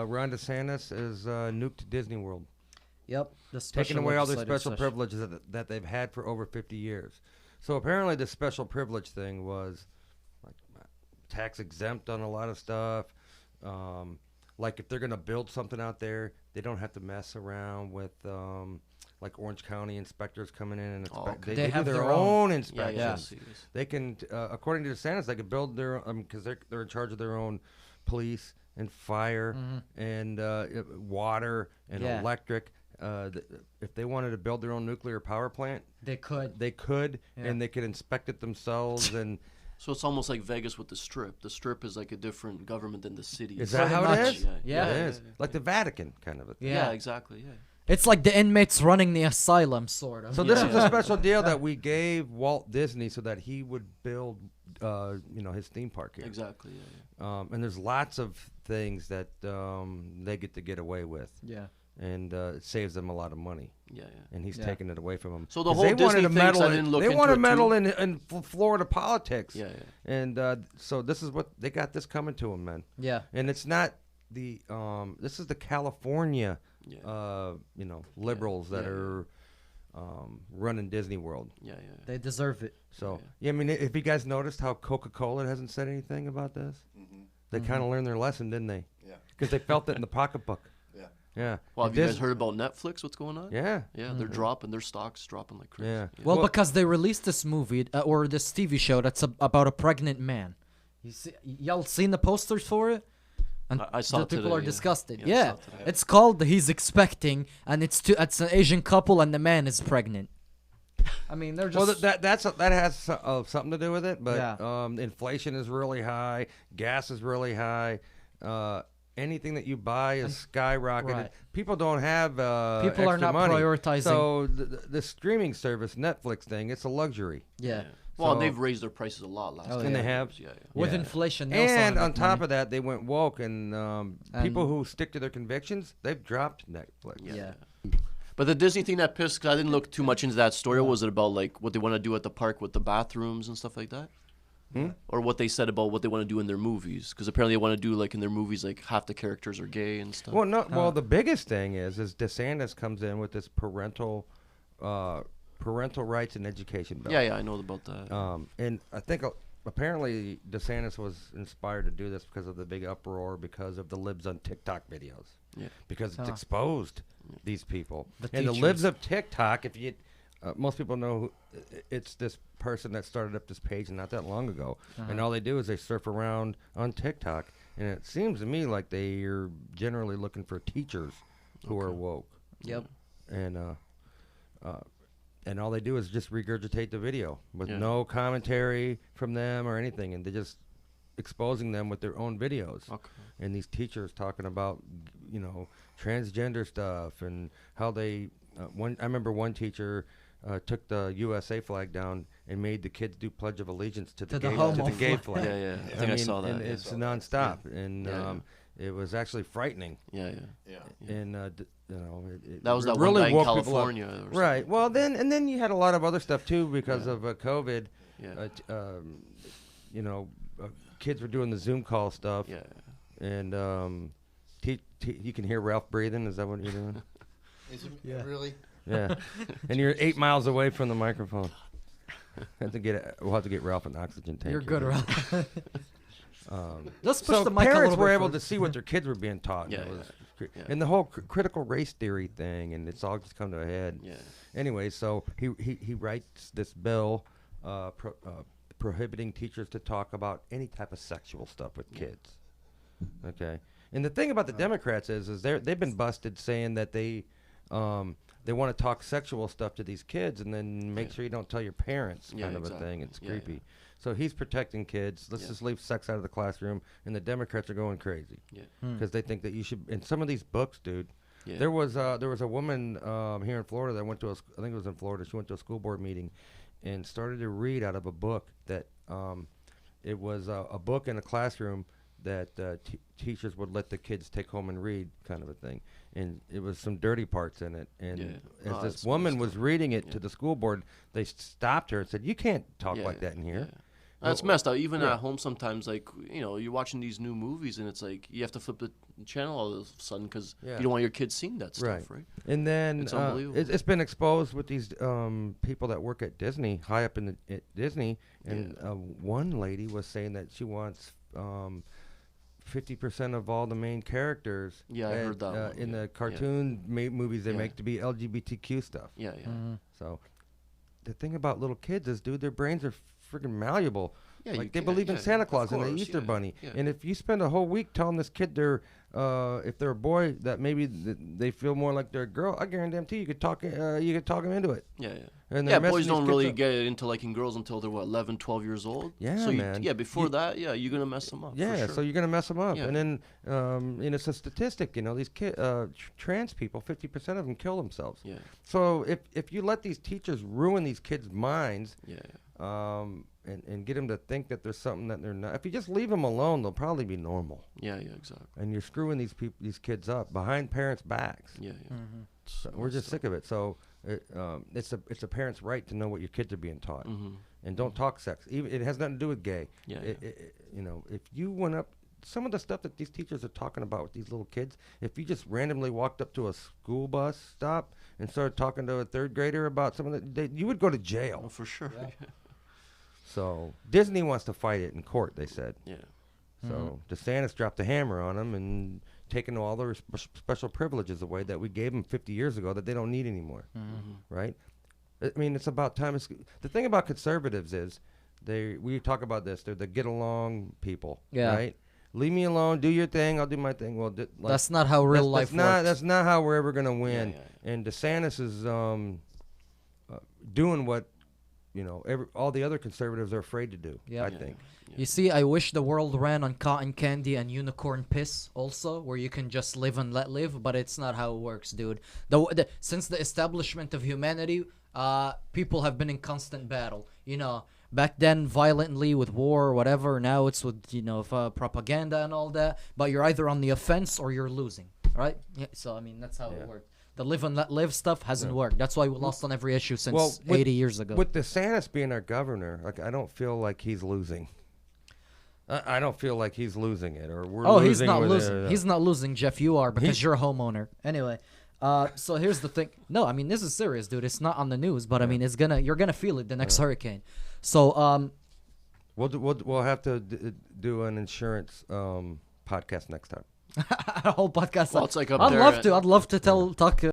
Ron DeSantis is nuked Disney World, Yep. taking away all their special privileges that they've had for over 50 years. So apparently the special privilege thing was like tax exempt on a lot of stuff. Like if they're going to build something out there, they don't have to mess around with like Orange County inspectors coming in and inspect. They have do their their own own. inspections. They can, according to DeSantis, they can build their because they're in charge of their own police and fire and water and electric. If they wanted to build their own nuclear power plant, they could. And they could inspect it themselves. And so it's almost like Vegas with the Strip. The Strip is like a different government than the city. Is that how it is? Yeah. It is. Like the Vatican, kind of. Yeah, exactly. Yeah. It's like the inmates running the asylum, sort of. So this was a special deal that we gave Walt Disney so that he would build, his theme park here. Exactly. Yeah. And there's lots of things that they get away with. Yeah. And it saves them a lot of money. Yeah. And he's taking it away from them. So the whole Disney thing, I didn't look into it. They want to meddle in Florida politics. Yeah. And so this is what they got this coming to them, man. Yeah. And it's not the this is the California liberals that are running Disney World. Yeah. They deserve it. So I mean, if you guys noticed how Coca-Cola hasn't said anything about this, they kind of learned their lesson, didn't they? Yeah. Because they felt it in the pocketbook. Yeah. Well, have you guys heard about Netflix? What's going on? Yeah. Yeah, they're dropping their stocks, dropping like crazy. Yeah. Well, because they released this movie or this TV show that's about a pregnant man. Y'all seen the posters for it? And I saw it people today, are disgusted. Yeah, I saw Yeah. it today. It's called He's Expecting, and it's an Asian couple, and the man is pregnant. I mean, they're just... Well, that has something to do with it, but inflation is really high, gas is really high, anything that you buy is skyrocketed. Right. People don't have people are not money. prioritizing. So the streaming service, Netflix thing, it's a luxury. Yeah. Well, So- they've raised their prices a lot last year. And they have. Yeah. With Yeah. inflation, they also And have on top money. of that, they went woke, and people who stick to their convictions, they've dropped Netflix. Yeah. But the Disney thing that pissed, 'cause I didn't look too much into that story. Was it about like what they want to do at the park with the bathrooms and stuff like that? Or what they said about what they want to do in their movies? Because apparently they want to do like in their movies like half the characters are gay and stuff. Well, no. Well, the biggest thing is DeSantis comes in with this parental rights and education bill. Yeah, I know about that. And I think apparently DeSantis was inspired to do this because of the big uproar because of the libs on TikTok videos. Yeah. Because it's exposed these people. The And the teachers. libs of TikTok, if you most people know it's this person that started up this page not that long ago. And all they do is they surf around on TikTok. And it seems to me like they are generally looking for teachers who are woke. Yep. And all they do is just regurgitate the video with no commentary from them or anything, and they're just exposing them with their own videos. Okay. And these teachers talking about, transgender stuff and how they. I remember one teacher took the USA flag down and made the kids do Pledge of Allegiance to the gay flag. Yeah. I think I saw that. And it's nonstop, and it was actually frightening. Yeah. And That was that really one guy in woke people up. California. Or something. Right. Well, then you had a lot of other stuff too because of COVID. Yeah. Kids were doing the Zoom call stuff. Yeah. And you can hear Ralph breathing. Is that what you're doing? Is it really? Yeah. And you're 8 miles away from the microphone. We'll have to get Ralph an oxygen tank. You're good, here. Ralph. Let's push So the mic a parents little were bit able further. to see what their kids were being taught. Yeah, and, it was yeah. and the whole critical race theory thing, and it's all just come to a head. Yeah. Anyway, so he writes this bill prohibiting teachers to talk about any type of sexual stuff with kids. Okay. And the thing about the Democrats is they've been busted saying that they want to talk sexual stuff to these kids and then make sure you don't tell your parents kind of a thing. It's creepy. Yeah. So he's protecting kids. Let's just leave sex out of the classroom. And the Democrats are going crazy because they think that you should. And some of these books, dude. Yeah. There was a woman here in Florida that went to I think it was in Florida. She went to a school board meeting and started to read out of a book that it was a book in a classroom that teachers would let the kids take home and read, kind of a thing. And it was some dirty parts in it. And as this woman was reading it to the school board, they stopped her and said, "You can't talk like that in here." That's messed up. Even at home, sometimes, like, you know, you're watching these new movies, and it's like you have to flip the channel all of a sudden because you don't want your kids seeing that stuff, right? And then It's unbelievable. it's been exposed with these people that work at Disney, high up in at Disney, and one lady was saying that she wants 50% of all the main characters. Yeah, I heard that one, in yeah. the cartoon movies they Yeah. make to be LGBTQ stuff. Yeah, yeah. So the thing about little kids is, dude, their brains are freaking malleable. Yeah, you Like they can- believe in yeah, Santa of Claus and the course, Easter yeah, Bunny. yeah. And if you spend a whole week telling this kid they're if they're a boy, that maybe they feel more like they're a girl, I guarantee you could talk them into it. Yeah, yeah. And Yeah, they're boys messing don't these really kids up. get into liking girls until they're, 11, 12 years old? Yeah, so man. Yeah, before that, you're going to mess them up. for Yeah, sure. so you're gonna mess them up, Yeah. and then and it's a statistic. You know, these trans people, 50% of them kill themselves. Yeah, So if you let these teachers ruin these kids' minds, yeah, and get them to think that there's something that they're not, if you just leave them alone, they'll probably be normal. yeah, exactly. And you're screwing these kids up behind parents' backs. Yeah, yeah. So we're just sick of it. So it's a parent's right to know what your kids are being taught, and don't talk sex. Even it has nothing to do with gay. Yeah, You know, if you went up, some of the stuff that these teachers are talking about with these little kids, if you just randomly walked up to a school bus stop and started talking to a third grader about some of that, you would go to jail. Oh, for sure. So Disney wants to fight it in court, they said. Yeah. So DeSantis dropped the hammer on them and taking all their special privileges away that we gave them 50 years ago that they don't need anymore, right? I mean, it's about time. The thing about conservatives is we talk about this. They're the get along people, right? Leave me alone. Do your thing. I'll do my thing. Well, That's not how real life works. That's not how we're ever gonna win. Yeah. And DeSantis is doing what all the other conservatives are afraid to do. Yep. I Yeah. think. You see, I wish the world ran on cotton candy and unicorn piss also, where you can just live and let live, but it's not how it works, dude. Since the establishment of humanity, people have been in constant battle. You know, back then violently with war or whatever, now it's with, propaganda and all that, but you're either on the offense or you're losing, right? Yeah, so, I mean, that's how it worked. The live and let live stuff hasn't worked. That's why we lost on every issue since 80 years ago. With DeSantis being our governor, like I don't feel like he's losing. I don't feel like he's losing it, or we're losing. He's not losing. He's not losing, Jeff. You are, because you're a homeowner. Anyway, so here's the thing. No, I mean, this is serious, dude. It's not on the news, but I mean, you're gonna feel it the next hurricane. So we'll have to do an insurance podcast next time. a whole podcast. Well, it's like up I'd there love at- to. I'd love to talk